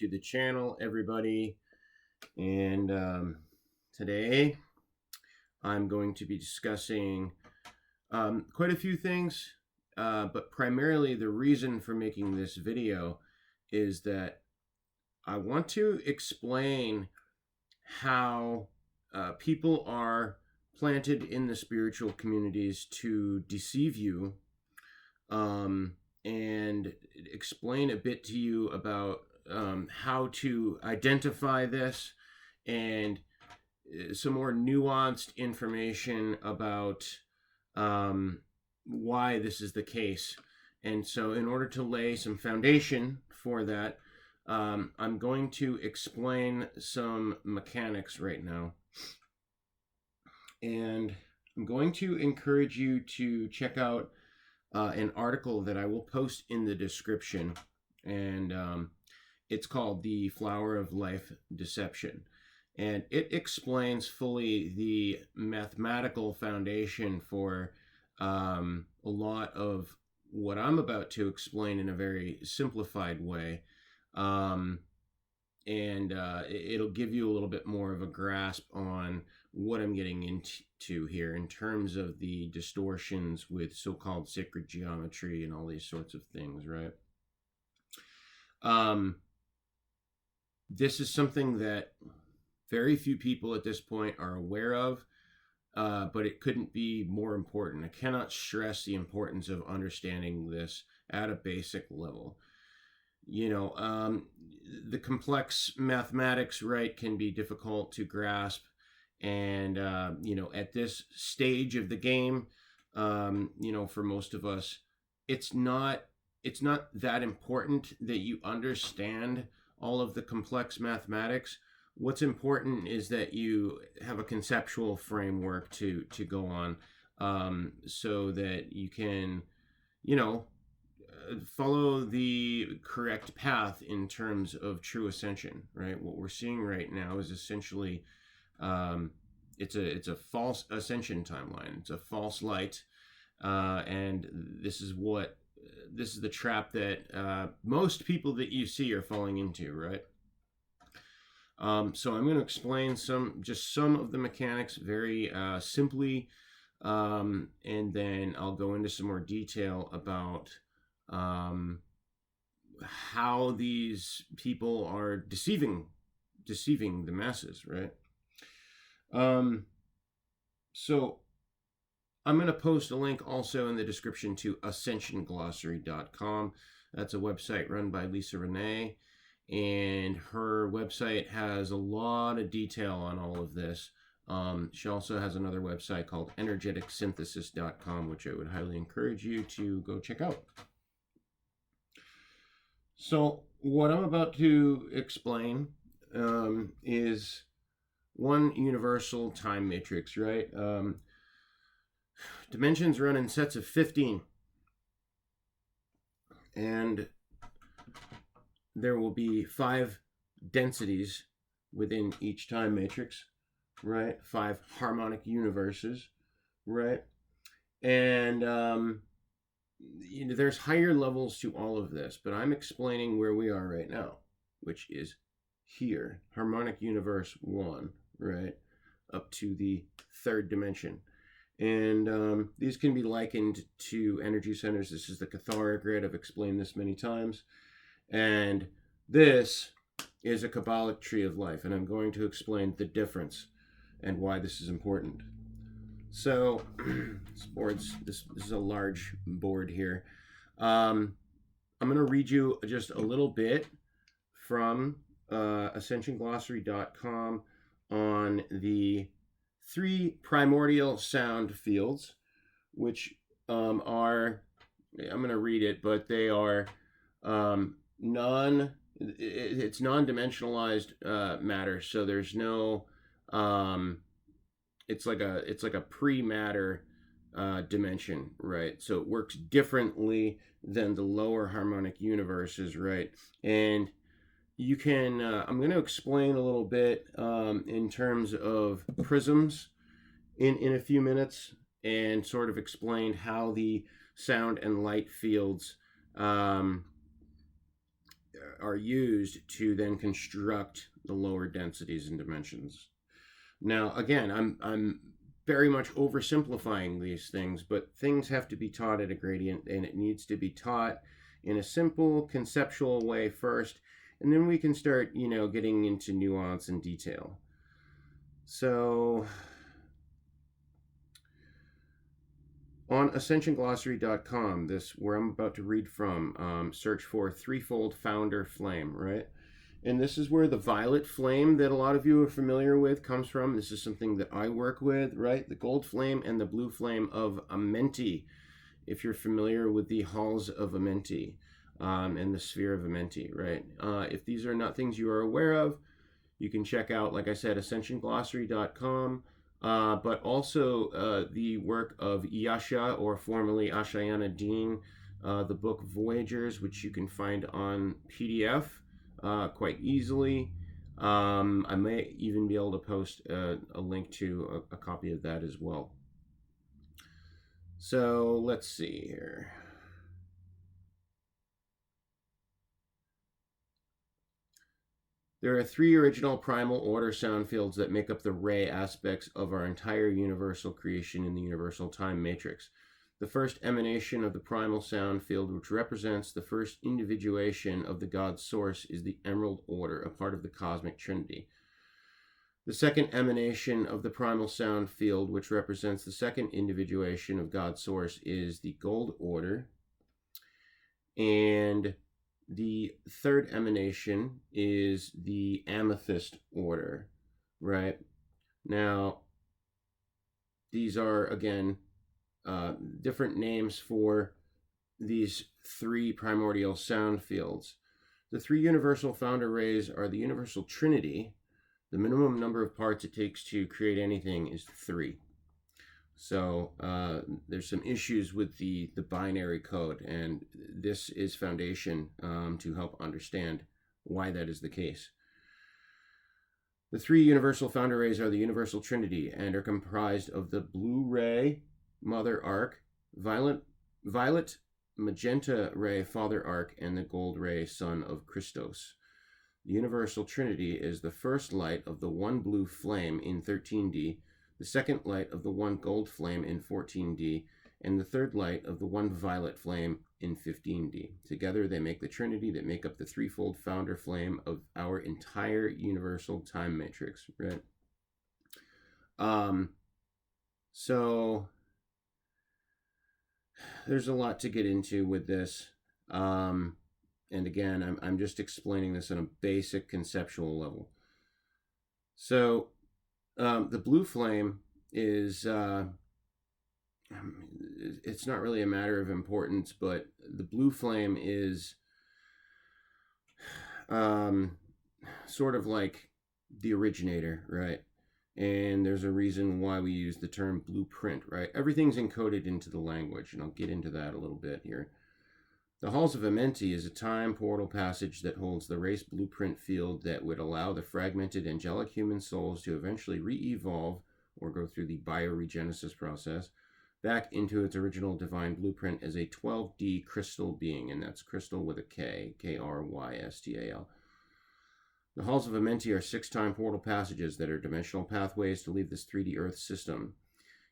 to the channel, everybody. And today I'm going to be discussing quite a few things, but primarily the reason for making this video is that I want to explain how people are planted in the spiritual communities to deceive you, and explain a bit to you about how to identify this and some more nuanced information about why this is the case. And so in order to lay some foundation for that, I'm going to explain some mechanics right now. And I'm going to encourage you to check out an article that I will post in the description. And it's called The Flower of Life Deception. And it explains fully the mathematical foundation for a lot of what I'm about to explain in a very simplified way. It'll give you a little bit more of a grasp on what I'm getting into here in terms of the distortions with so-called sacred geometry and all these sorts of things, right? This is something that very few people at this point are aware of, but it couldn't be more important. I cannot stress the importance of understanding this at a basic level. You know, the complex mathematics, right, can be difficult to grasp. And, you know, at this stage of the game, you know, for most of us, it's not that important that you understand all of the complex mathematics. What's important is that you have a conceptual framework to go on, so that you can, you know, follow the correct path in terms of true ascension, right? What we're seeing right now is essentially, it's a false ascension timeline. It's a false light, and this is the trap that most people that you see are falling into, right? So I'm going to explain some of the mechanics very simply, and then I'll go into some more detail about how these people are deceiving the masses, right? So I'm going to post a link also in the description to ascensionglossary.com. That's a website run by Lisa Renee, and her website has a lot of detail on all of this. She also has another website called energeticsynthesis.com, which I would highly encourage you to go check out. So what I'm about to explain is one universal time matrix, right? Dimensions run in sets of 15. And there will be 5 densities within each time matrix, right? 5 harmonic universes, right? And you know, there's higher levels to all of this, but I'm explaining where we are right now, which is here, harmonic universe 1, right, up to the 3rd dimension. And these can be likened to energy centers. This is the Cathara grid. I've explained this many times. And this is a Kabbalic tree of life, and I'm going to explain the difference and why this is important. So this is a large board here. I'm going to read you just a little bit from ascensionglossary.com on the 3 primordial sound fields, which are, I'm going to read it, but they are it's non-dimensionalized matter. So there's no it's like a pre-matter dimension, right? So it works differently than the lower harmonic universes, right? And you can I'm going to explain a little bit in terms of prisms in a few minutes, and sort of explain how the sound and light fields are used to then construct the lower densities and dimensions. Now, again, I'm very much oversimplifying these things, but things have to be taught at a gradient, and it needs to be taught in a simple conceptual way first, and then we can start, getting into nuance and detail. So on ascensionglossary.com, this where I'm about to read from, search for Threefold Founder Flame, right? And this is where the violet flame that a lot of you are familiar with comes from. This is something that I work with, right? The gold flame and the blue flame of Amenti, if you're familiar with the halls of Amenti and the sphere of Amenti, right? If these are not things you are aware of, you can check out, like I said, ascensionglossary.com, but also the work of Yasha, or formerly Ashayana Dean, the book Voyagers, which you can find on PDF. Quite easily. I may even be able to post a link to a copy of that as well. So let's see here. There are 3 original primal order sound fields that make up the ray aspects of our entire universal creation in the universal time matrix. The first emanation of the primal sound field, which represents the first individuation of the God source, is the Emerald Order, a part of the cosmic trinity. The second emanation of the primal sound field, which represents the second individuation of God source, is the Gold Order. And the third emanation is the Amethyst Order, right? Now, these are, again, different names for these 3 primordial sound fields. The 3 universal founder rays are the universal trinity. The minimum number of parts it takes to create anything is 3. So there's some issues with the binary code, and this is foundation to help understand why that is the case. The 3 universal founder rays are the universal trinity and are comprised of the blue ray, Mother Arc, violet magenta ray, Father Arc, and the gold ray, Son of Christos. The universal trinity is the first light of the one blue flame in 13D, the second light of the one gold flame in 14D, and the third light of the one violet flame in 15D. Together they make the trinity that make up the threefold founder flame of our entire universal time matrix, right? So there's a lot to get into with this. And again, I'm just explaining this on a basic conceptual level. So the blue flame is, it's not really a matter of importance, but the blue flame is sort of like the originator, right? And there's a reason why we use the term blueprint, right? Everything's encoded into the language, and I'll get into that a little bit here. The Halls of Amenti is a time portal passage that holds the race blueprint field that would allow the fragmented angelic human souls to eventually re-evolve or go through the bioregenesis process back into its original divine blueprint as a 12D crystal being, and that's crystal with a K, K-R-Y-S-T-A-L. The Halls of Amenti are 6-time portal passages that are dimensional pathways to leave this 3D Earth system.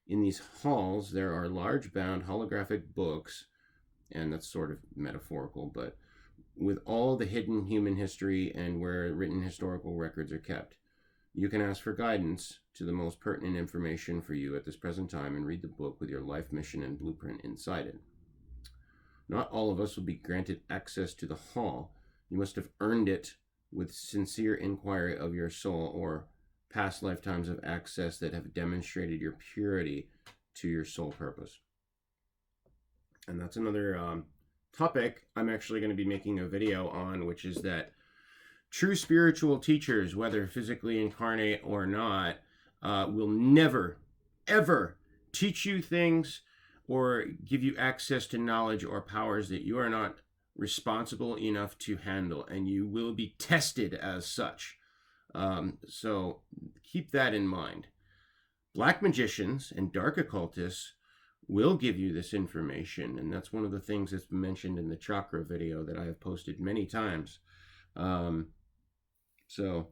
In these halls, there are large bound holographic books, and that's sort of metaphorical, but with all the hidden human history and where written historical records are kept. You can ask for guidance to the most pertinent information for you at this present time and read the book with your life mission and blueprint inside it. Not all of us will be granted access to the hall. You must have earned it with sincere inquiry of your soul or past lifetimes of access that have demonstrated your purity to your soul purpose. And that's another topic I'm actually going to be making a video on, which is that true spiritual teachers, whether physically incarnate or not, will never, ever teach you things or give you access to knowledge or powers that you are not responsible enough to handle, and you will be tested as such. So keep that in mind. Black magicians and dark occultists will give you this information, and that's one of the things that's mentioned in the chakra video that I have posted many times. So,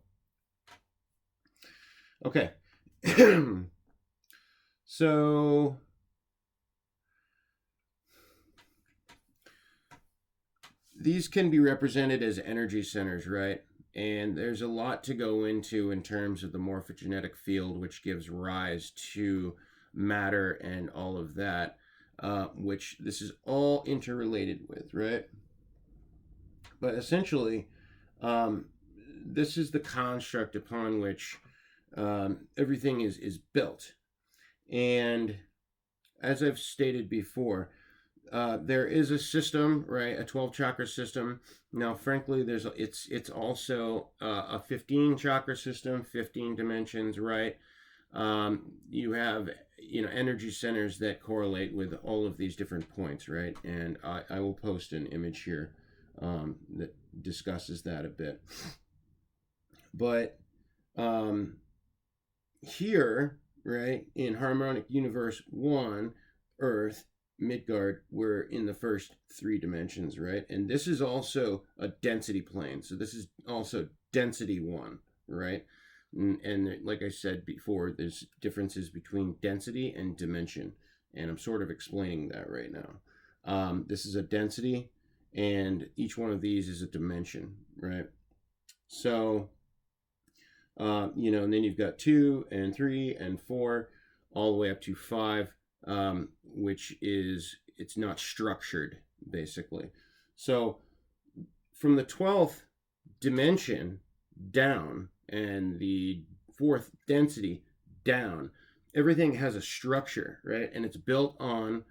okay. So, these can be represented as energy centers, right? And there's a lot to go into in terms of the morphogenetic field, which gives rise to matter and all of that, which this is all interrelated with, right? But essentially, this is the construct upon which everything is built. And as I've stated before, there is a system, right? A 12 chakra system. Now, frankly, it's also a 15 chakra system, 15 dimensions, right? You have energy centers that correlate with all of these different points, right? And I will post an image here that discusses that a bit. But here, right, in Harmonic Universe 1, Earth, Midgard, we're in the first 3 dimensions, right? And this is also a density plane. So this is also density 1, right? And like I said before, there's differences between density and dimension. And I'm sort of explaining that right now. This is a density, and each one of these is a dimension, right? So, and then you've got 2 and 3 and 4, all the way up to 5. Which is, it's not structured, basically. So from the 12th dimension down and the 4th density down, everything has a structure, right? And it's built on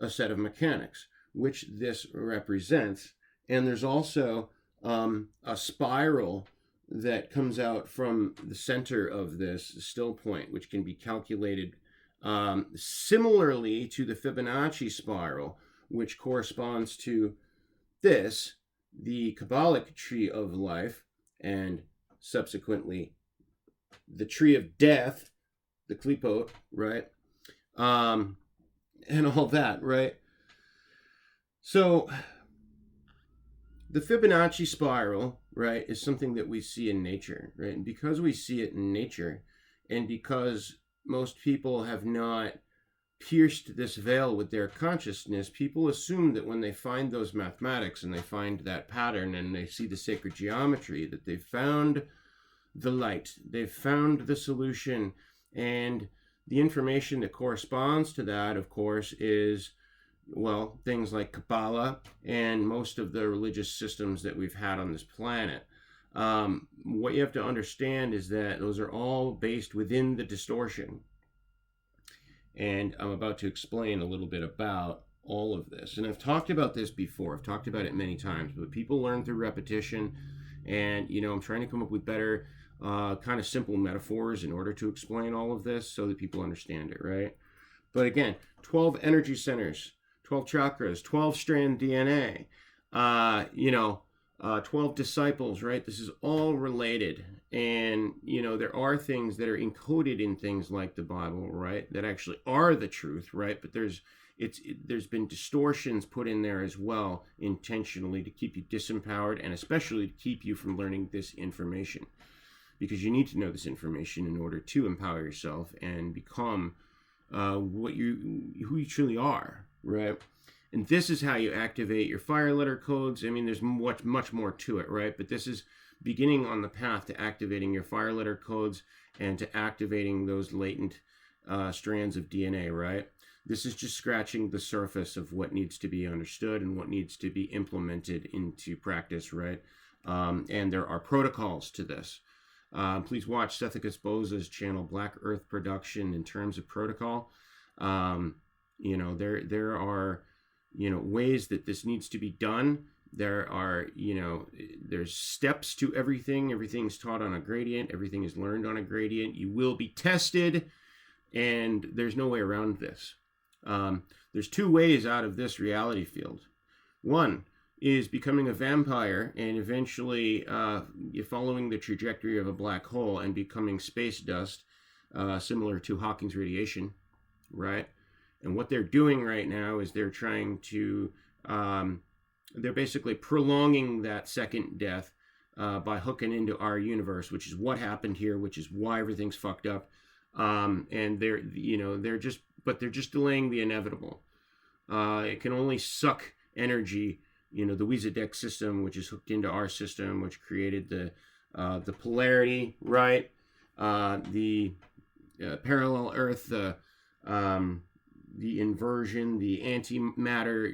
a set of mechanics, which this represents. And there's also a spiral that comes out from the center of this still point, which can be calculated similarly to the Fibonacci spiral, which corresponds to this, the Kabbalic tree of life, and subsequently the tree of death, the Klipot, right? And all that, right? So the Fibonacci spiral, right, is something that we see in nature, right? And because we see it in nature, and because most people have not pierced this veil with their consciousness, people assume that when they find those mathematics and they find that pattern and they see the sacred geometry, that they've found the light, they've found the solution. And the information that corresponds to that, of course, is, well, things like Kabbalah and most of the religious systems that we've had on this planet. What you have to understand is that those are all based within the distortion. And I'm about to explain a little bit about all of this. And I've talked about this before. I've talked about it many times, but people learn through repetition. And, I'm trying to come up with better kind of simple metaphors in order to explain all of this so that people understand it, right? But again, 12 energy centers, 12 chakras, 12 strand DNA, 12 disciples, right? This is all related. And, there are things that are encoded in things like the Bible, right? That actually are the truth, right? But there's been distortions put in there as well, intentionally, to keep you disempowered and especially to keep you from learning this information. Because you need to know this information in order to empower yourself and become who you truly are, right? And this is how you activate your fire letter codes. I mean, there's much more to it, right? But this is beginning on the path to activating your fire letter codes and to activating those latent strands of DNA, right? This is just scratching the surface of what needs to be understood and what needs to be implemented into practice, right? And there are protocols to this. Please watch Seth Exposé's channel, Black Earth Production, in terms of protocol. There are ways that this needs to be done. There are, there's steps to everything. Everything's taught on a gradient. Everything is learned on a gradient. You will be tested, and there's no way around this. There's 2 ways out of this reality field. One is becoming a vampire and eventually following the trajectory of a black hole and becoming space dust, similar to Hawking's radiation, right? And what they're doing right now is they're trying to, they're basically prolonging that second death by hooking into our universe, which is what happened here, which is why everything's fucked up. And they're just delaying the inevitable. It can only suck energy. The Wizardek system, which is hooked into our system, which created the polarity, right? The parallel Earth, the inversion, the antimatter,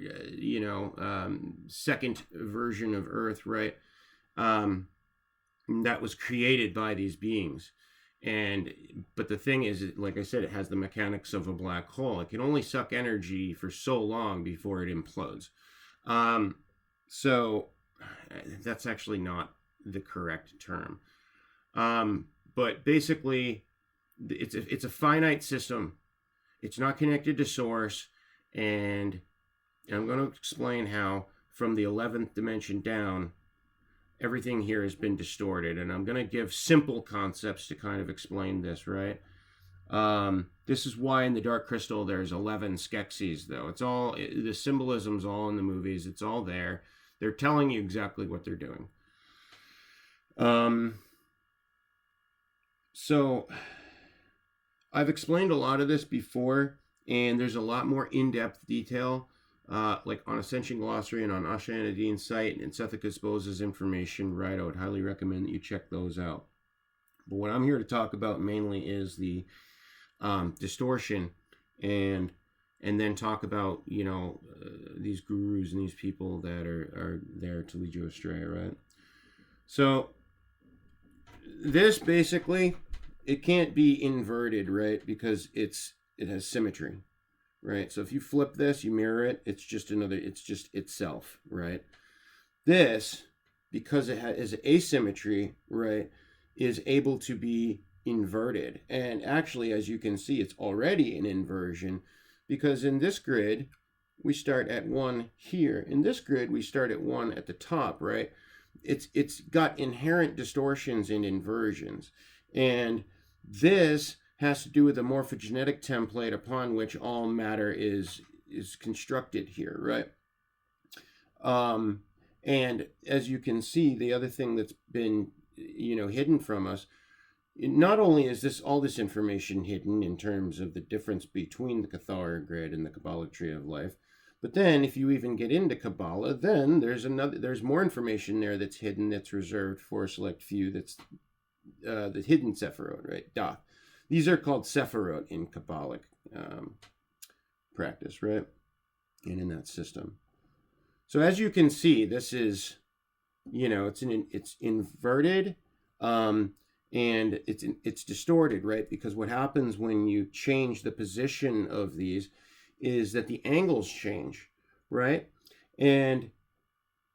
second version of Earth, right? That was created by these beings. But the thing is, like I said, it has the mechanics of a black hole. It can only suck energy for so long before it implodes. So that's actually not the correct term. But basically, it's a finite system. It's not connected to source, and I'm going to explain how from the 11th dimension down, everything here has been distorted, and I'm going to give simple concepts to kind of explain this, right? This is why in the Dark Crystal there's 11 Skeksis, though. It's all, the symbolism's all in the movies. It's all there. They're telling you exactly what they're doing. So I've explained a lot of this before, and there's a lot more in-depth detail, like on Ascension Glossary and on Asha Anadine's site and Seth Exposé's information, right? I would highly recommend that you check those out. But what I'm here to talk about mainly is the distortion, and then talk about, these gurus and these people that are there to lead you astray, right? So this basically, it can't be inverted, right? Because it has symmetry, right? So if you flip this, you mirror it, it's just itself, right? This, because it has asymmetry, right, is able to be inverted. And actually, as you can see, it's already an inversion, because in this grid, we start at 1 here. In this grid, we start at 1 at the top, right? It's got inherent distortions and inversions. And this has to do with the morphogenetic template upon which all matter is constructed here, right? And as you can see, the other thing that's been, hidden from us, not only is all this information hidden in terms of the difference between the Cathara grid and the Kabbalah tree of life, but then if you even get into Kabbalah, then there's more information there that's hidden, that's reserved for a select few, that's the hidden Sephirot, right? Doth. These are called Sephirot in Kabbalic practice, right? And in that system. So as you can see, this is, it's inverted, and it's distorted, right? Because what happens when you change the position of these is that the angles change, right? And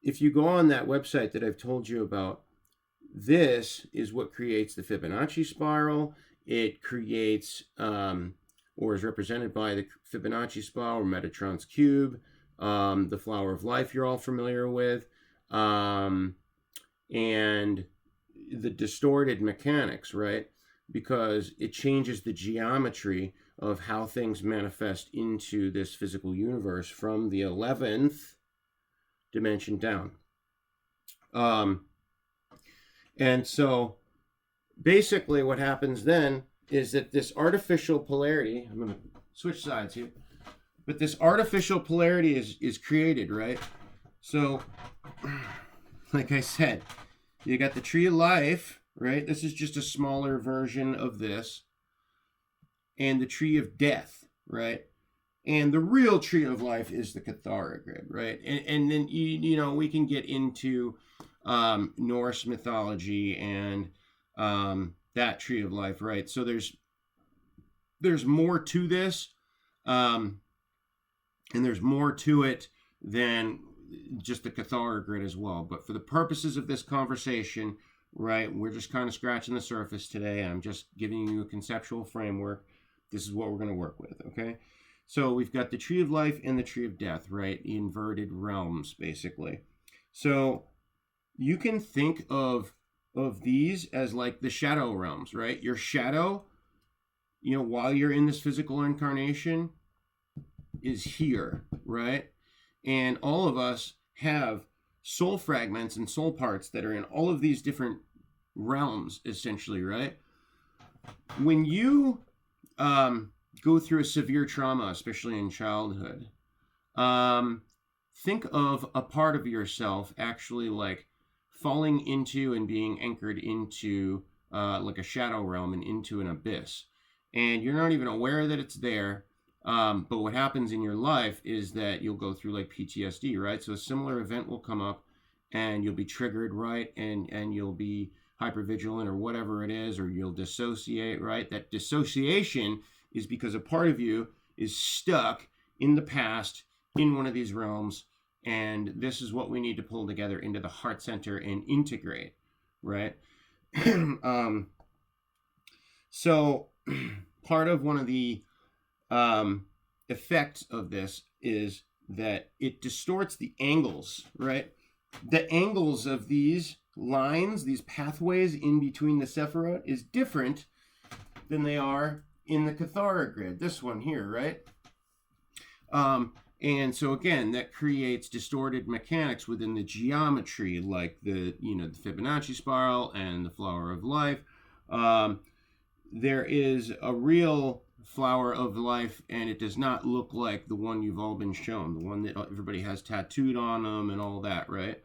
if you go on that website that I've told you about, this is what creates the Fibonacci spiral. It creates, or is represented by the Fibonacci spiral, or Metatron's cube, the flower of life you're all familiar with, and the distorted mechanics, right? Because it changes the geometry of how things manifest into this physical universe from the 11th dimension down. And so basically what happens then is that this artificial polarity, I'm going to switch sides here, but this artificial polarity is created, right? So, like I said, you got the tree of life, right? This is just a smaller version of this. And the tree of death, right? And the real tree of life is the Cathara grid, right? And then, we can get into Norse mythology and that tree of life, right? So there's more to this, and there's more to it than just the Cathara grid as well. But for the purposes of this conversation, right, we're just kind of scratching the surface today. I'm just giving you a conceptual framework. This is what we're going to work with, okay? So we've got the tree of life and the tree of death, right? The inverted realms, basically. So you can think of these as like the shadow realms, right? Your shadow, while you're in this physical incarnation, is here, right? And all of us have soul fragments and soul parts that are in all of these different realms, essentially, right? When you go through a severe trauma, especially in childhood, think of a part of yourself actually like falling into and being anchored into like a shadow realm and into an abyss. And you're not even aware that it's there. But what happens in your life is that you'll go through like PTSD, right? So a similar event will come up and you'll be triggered, right? And you'll be hypervigilant or whatever it is, or you'll dissociate, right? That dissociation is because a part of you is stuck in the past in one of these realms. And this is what we need to pull together into the heart center and integrate, right? So part of one of the effects of this is that it distorts the angles, right? The angles of these lines, these pathways in between the Sephiroth is different than they are in the Cathara grid, this one here, right? And so again, that creates distorted mechanics within the geometry, like the Fibonacci spiral and the flower of life. There is a real flower of life, and it does not look like the one you've all been shown, the one that everybody has tattooed on them and all that, right?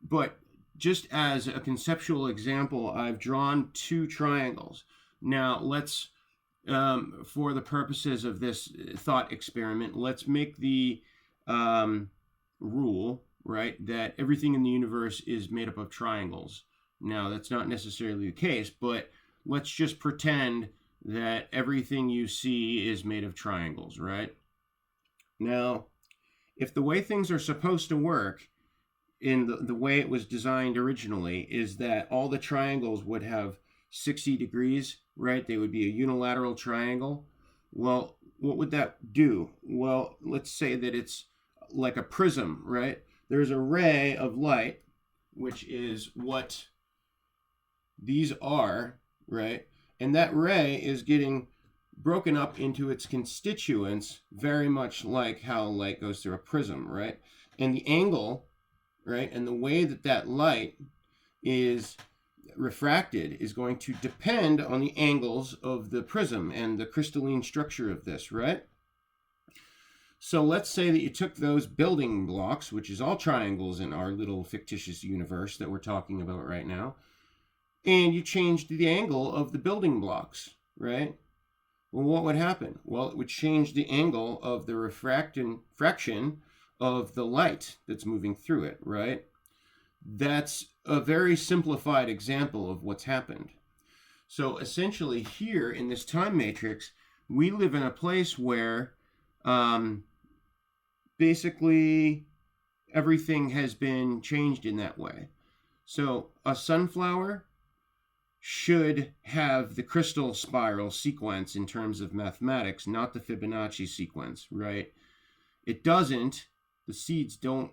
But just as a conceptual example, I've drawn two triangles. Now let's, for the purposes of this thought experiment, let's make the rule, right, that everything in the universe is made up of triangles. Now that's not necessarily the case, but let's just pretend that everything you see is made of triangles, right? Now, if the way things are supposed to work in the way it was designed originally is that all the triangles would have 60 degrees, right? They would be a unilateral triangle. Well, what would that do? Well, let's say that it's like a prism, right? There's a ray of light, which is what these are, right? And that ray is getting broken up into its constituents, very much like how light goes through a prism, right? And the angle, right, and the way that that light is refracted is going to depend on the angles of the prism and the crystalline structure of this, right? So let's say that you took those building blocks, which is all triangles in our little fictitious universe that we're talking about right now, and you changed the angle of the building blocks, right? Well, what would happen? Well, it would change the angle of the refraction of the light that's moving through it, right? That's a very simplified example of what's happened. So essentially here in this time matrix, we live in a place where basically everything has been changed in that way. So a sunflower should have the crystal spiral sequence in terms of mathematics, not the Fibonacci sequence, right? It doesn't. The seeds don't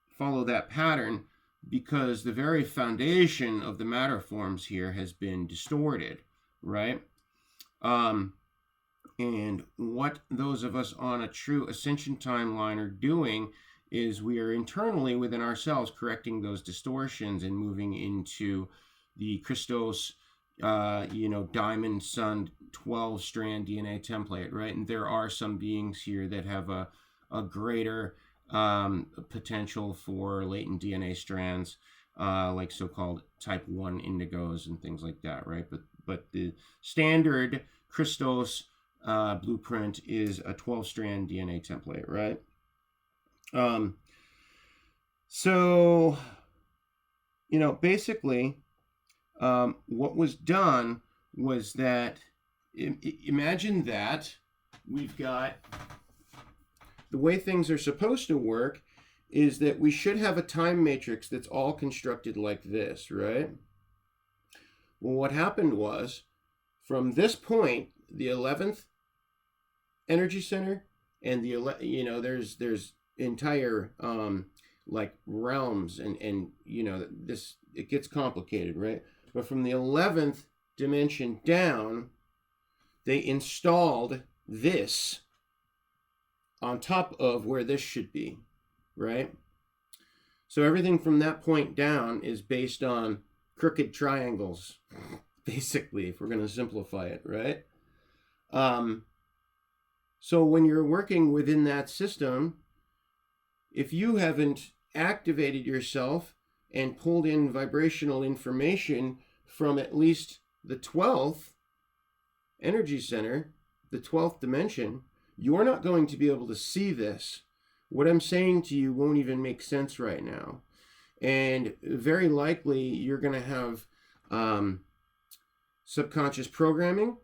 follow that pattern because the very foundation of the matter forms here has been distorted, right? And what those of us on a true ascension timeline are doing is we are internally within ourselves correcting those distortions and moving into the Christos, diamond sun 12-strand DNA template, right? And there are some beings here that have a greater potential for latent DNA strands, like so-called type 1 indigos and things like that, right? But the standard Christos blueprint is a 12-strand DNA template, right? So, basically, what was done was that, imagine that we've got, the way things are supposed to work is that we should have a time matrix that's all constructed like this, right? Well, what happened was, from this point, the 11th energy center, and there's entire like realms, and this, it gets complicated, right? But from the 11th dimension down, they installed this on top of where this should be, right? So everything from that point down is based on crooked triangles, basically, if we're going to simplify it, right? So when you're working within that system, if you haven't activated yourself and pulled in vibrational information from at least the 12th energy center, the 12th dimension, you're not going to be able to see this. What I'm saying to you won't even make sense right now. And very likely you're going to have subconscious programming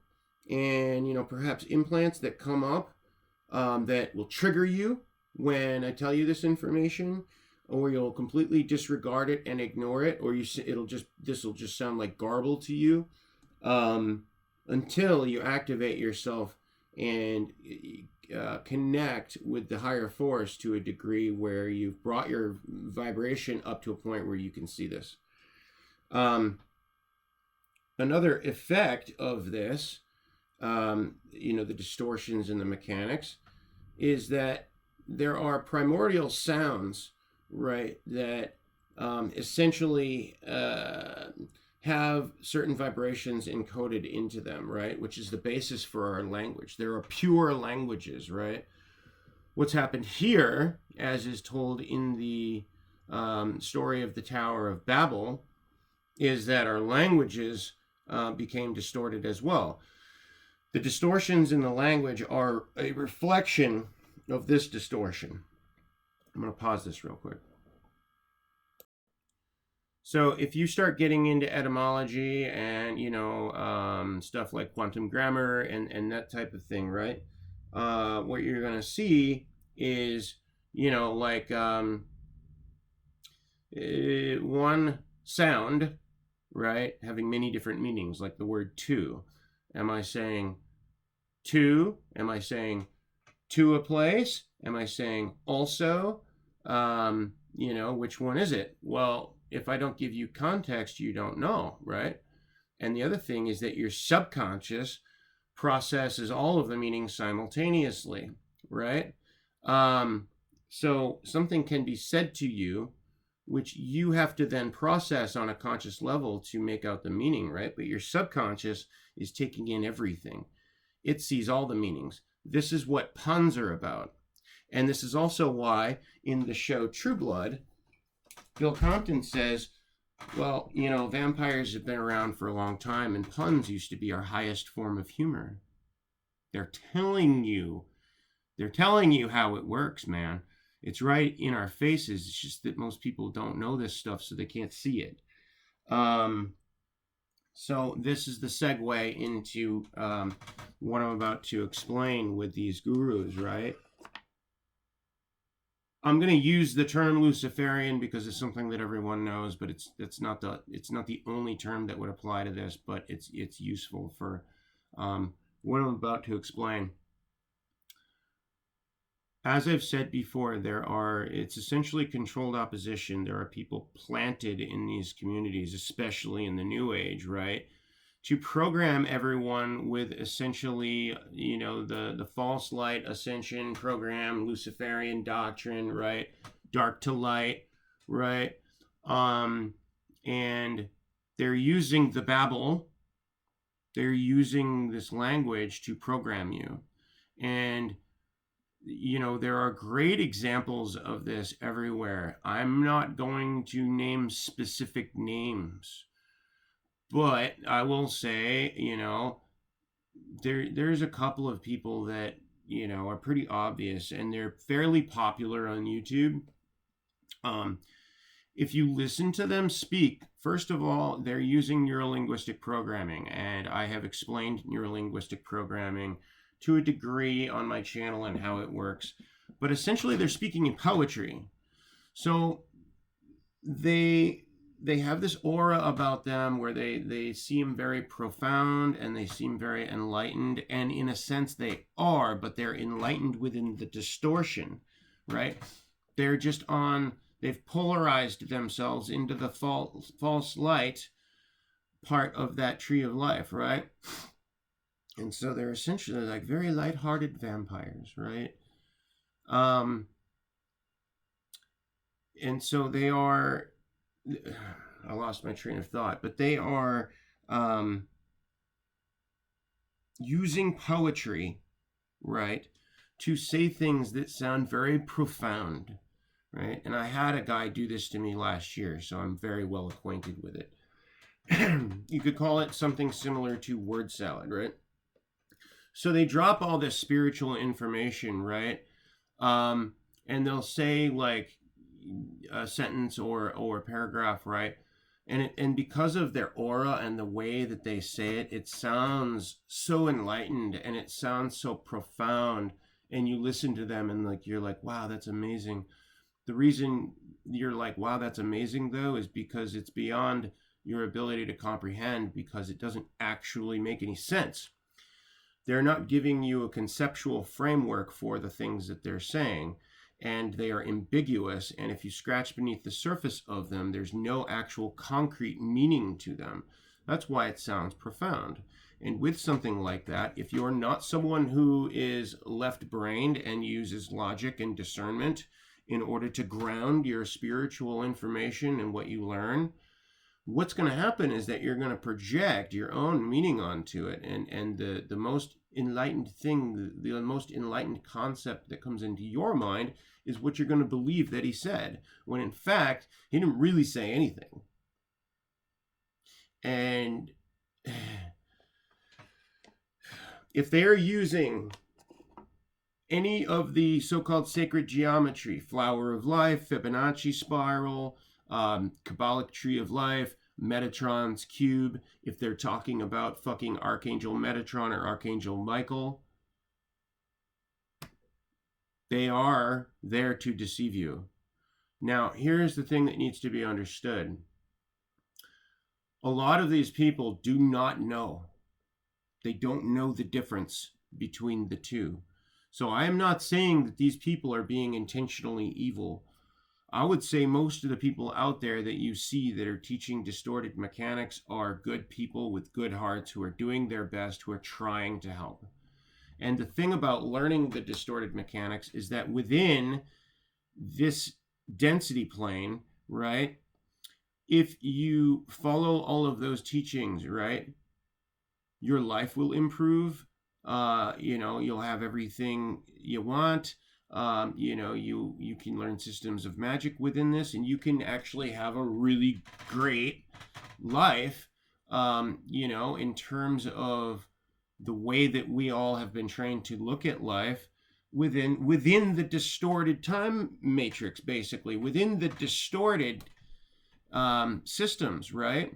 and, you know, perhaps implants that come up that will trigger you when I tell you this information, or you'll completely disregard it and ignore it, or this will just sound like garble to you until you activate yourself and connect with the higher force to a degree where you've brought your vibration up to a point where you can see this. Another effect of this, you know, the distortions in the mechanics, is that there are primordial sounds, right, that essentially have certain vibrations encoded into them, right, which is the basis for our language. There are pure languages, right? What's happened here, as is told in the story of the Tower of Babel, is that our languages became distorted as well. The distortions in the language are a reflection of this distortion. I'm going to pause this real quick. So if you start getting into etymology and, you know, stuff like quantum grammar and that type of thing, right? What you're going to see is, you know, like one sound, right, having many different meanings, like the word to. Am I saying to? Am I saying to a place? Am I saying also? You know, which one is it? Well, if I don't give you context, you don't know, right? And the other thing is that your subconscious processes all of the meanings simultaneously, right? So something can be said to you, which you have to then process on a conscious level to make out the meaning, right? But your subconscious is taking in everything. It sees all the meanings. This is what puns are about. And this is also why in the show True Blood, Bill Compton says, well, you know, vampires have been around for a long time and puns used to be our highest form of humor. They're telling you how it works, man. It's right in our faces. It's just that most people don't know this stuff, so they can't see it. So this is the segue into what I'm about to explain with these gurus, right? I'm going to use the term Luciferian because it's something that everyone knows, but it's not the only term that would apply to this, but it's useful for what I'm about to explain. As I've said before, it's essentially controlled opposition. There are people planted in these communities, especially in the New Age, right, to program everyone with essentially, you know, the false light ascension program, Luciferian doctrine, right, dark to light, right, and they're using the Babel, they're using this language to program you. And you know, there are great examples of this everywhere. I'm not going to name specific names, but I will say, you know, there's a couple of people that, you know, are pretty obvious and they're fairly popular on YouTube. If you listen to them speak, first of all, they're using neurolinguistic programming, and I have explained neurolinguistic programming to a degree on my channel and how it works. But essentially they're speaking in poetry. So they have this aura about them where they seem very profound and they seem very enlightened, and in a sense they are, but they're enlightened within the distortion, right? They're just they've polarized themselves into the false light part of that tree of life, right? And so they're essentially like very lighthearted vampires, right? And so they are, I lost my train of thought, but they are using poetry, right, to say things that sound very profound, right? And I had a guy do this to me last year, so I'm very well acquainted with it. You could call it something similar to word salad, right? So they drop all this spiritual information, right? And they'll say like a sentence or a paragraph, right? And because of their aura and the way that they say it, it sounds so enlightened and it sounds so profound. And you listen to them and like you're like, wow, that's amazing. The reason you're like, wow, that's amazing though, is because it's beyond your ability to comprehend, because it doesn't actually make any sense. They're not giving you a conceptual framework for the things that they're saying, and they are ambiguous. And if you scratch beneath the surface of them, there's no actual concrete meaning to them. That's why it sounds profound. And with something like that, if you're not someone who is left-brained and uses logic and discernment in order to ground your spiritual information and what you learn, what's going to happen is that you're going to project your own meaning onto it. And the most enlightened thing, the most enlightened concept that comes into your mind is what you're going to believe that he said, when in fact, he didn't really say anything. And if they're using any of the so-called sacred geometry, flower of life, Fibonacci spiral, Kabbalic tree of life, Metatron's cube, if they're talking about fucking Archangel Metatron or Archangel Michael, they are there to deceive you. Now, here's the thing that needs to be understood. A lot of these people do not know. They don't know the difference between the two. So I am not saying that these people are being intentionally evil. I would say most of the people out there that you see that are teaching distorted mechanics are good people with good hearts who are doing their best, who are trying to help. And the thing about learning the distorted mechanics is that within this density plane, right, if you follow all of those teachings, right, your life will improve. You'll have everything you want. You can learn systems of magic within this, and you can actually have a really great life, in terms of the way that we all have been trained to look at life within the distorted time matrix, basically, within the distorted systems, right?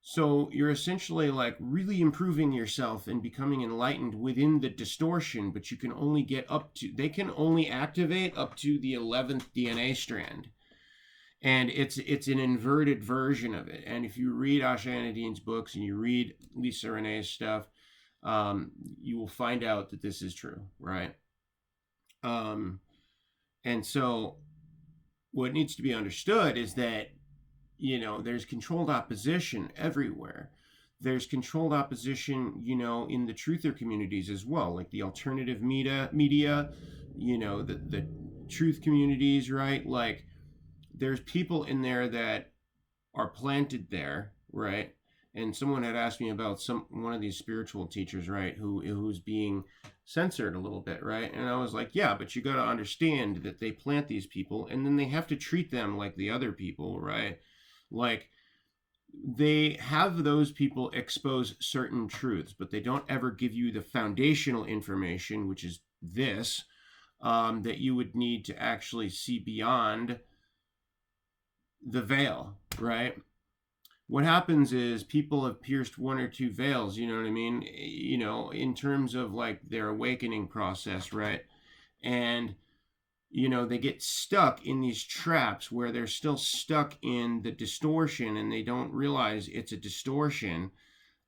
So you're essentially like really improving yourself and becoming enlightened within the distortion, but you can only get they can only activate up to the 11th DNA strand. And it's an inverted version of it. And if you read Asha Anadine's books and you read Lisa Renee's stuff, you will find out that this is true, right? And so what needs to be understood is that there's controlled opposition everywhere. There's controlled opposition, in the truther communities as well, like the alternative media, the truth communities, right? Like there's people in there that are planted there, right? And someone had asked me about one of these spiritual teachers, right, who's being censored a little bit, right? And I was like, yeah, but you got to understand that they plant these people and then they have to treat them like the other people, right? Like they have those people expose certain truths, but they don't ever give you the foundational information, which is this, that you would need to actually see beyond the veil, right? What happens is people have pierced one or two veils, you know what I mean? In terms of like their awakening process, right? And they get stuck in these traps where they're still stuck in the distortion and they don't realize it's a distortion.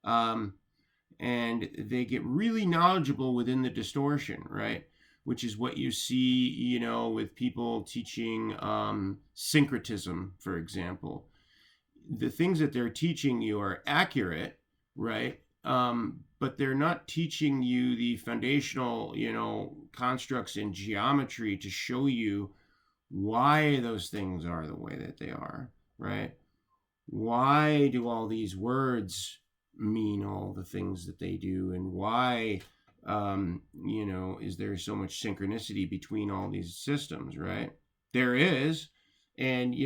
And they get really knowledgeable within the distortion, right? Which is what you see, with people teaching syncretism, for example. The things that they're teaching you are accurate, right? But they're not teaching you the foundational, constructs in geometry to show you why those things are the way that they are, right? Why do all these words mean all the things that they do, and why is there so much synchronicity between all these systems, right? There is. And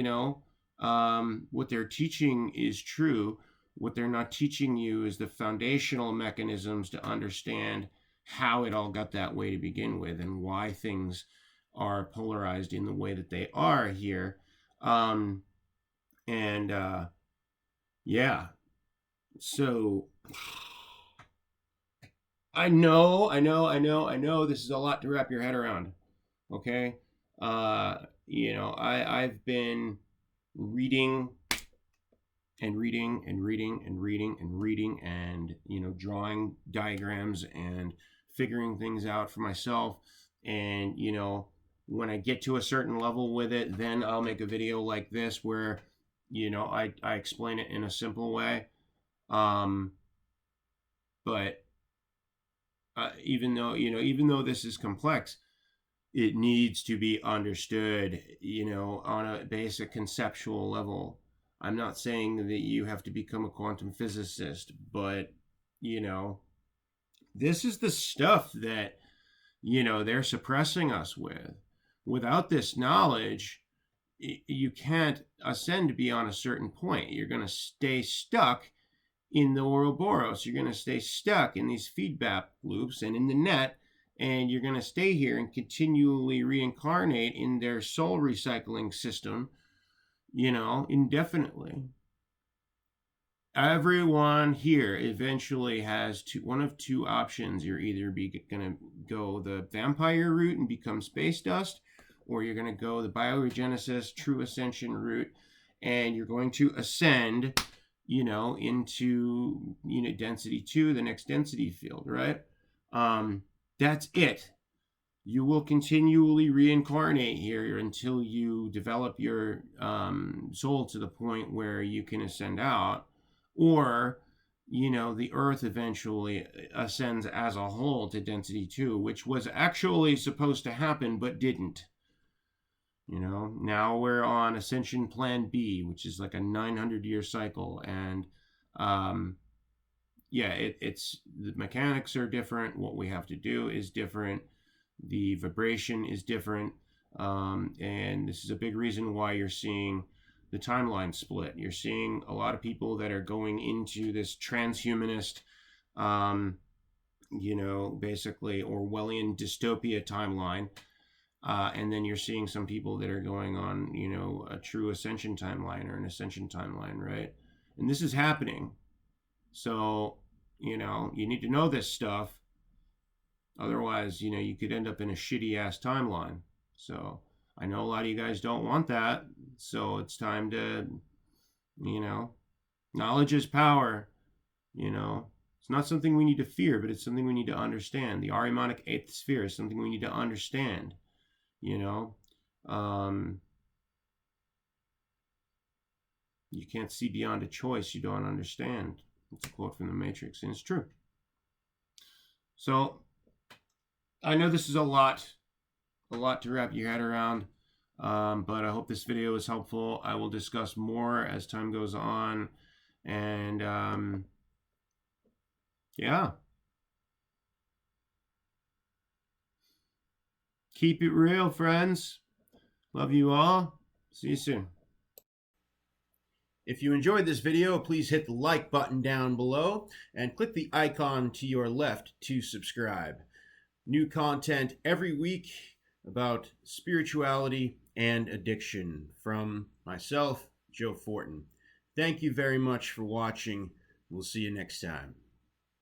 what they're teaching is true. What they're not teaching you is the foundational mechanisms to understand how it all got that way to begin with, and why things are polarized in the way that they are here. And yeah, so I know this is a lot to wrap your head around. Okay. I've been reading and reading and reading and reading and reading and, drawing diagrams and figuring things out for myself. And, when I get to a certain level with it, then I'll make a video like this where, I explain it in a simple way. But even though this is complex, it needs to be understood, on a basic conceptual level. I'm not saying that you have to become a quantum physicist, but, this is the stuff that, they're suppressing us with. Without this knowledge, you can't ascend beyond a certain point. You're going to stay stuck in the Ouroboros. You're going to stay stuck in these feedback loops and in the net, and you're going to stay here and continually reincarnate in their soul recycling system, indefinitely. Everyone here eventually has one of two options. You're either going to go the vampire route and become space dust, or you're going to go the bioregenesis, true ascension route, and you're going to ascend, into, density 2, the next density field, right? That's it. You will continually reincarnate here until you develop your soul to the point where you can ascend out. Or, the Earth eventually ascends as a whole to density 2, which was actually supposed to happen but didn't. Now we're on Ascension Plan B, which is like a 900-year cycle. And it's the mechanics are different. What we have to do is different. The vibration is different. And this is a big reason why you're seeing the timeline split. You're seeing a lot of people that are going into this transhumanist, basically Orwellian dystopia timeline. And then you're seeing some people that are going on, a true ascension timeline or an ascension timeline, right? And this is happening. So, you need to know this stuff. Otherwise, you could end up in a shitty ass timeline. So I know a lot of you guys don't want that. So it's time to, knowledge is power. It's not something we need to fear, but it's something we need to understand. The Ahrimanic 8th sphere is something we need to understand. You can't see beyond a choice you don't understand. It's a quote from the Matrix, and it's true. So I know this is a lot to wrap your head around, but I hope this video is helpful. I will discuss more as time goes on, and yeah. Keep it real, friends. Love you all. See you soon. If you enjoyed this video, please hit the like button down below and click the icon to your left to subscribe. New content every week about spirituality and addiction from myself, Joe Fortin. Thank you very much for watching. We'll see you next time.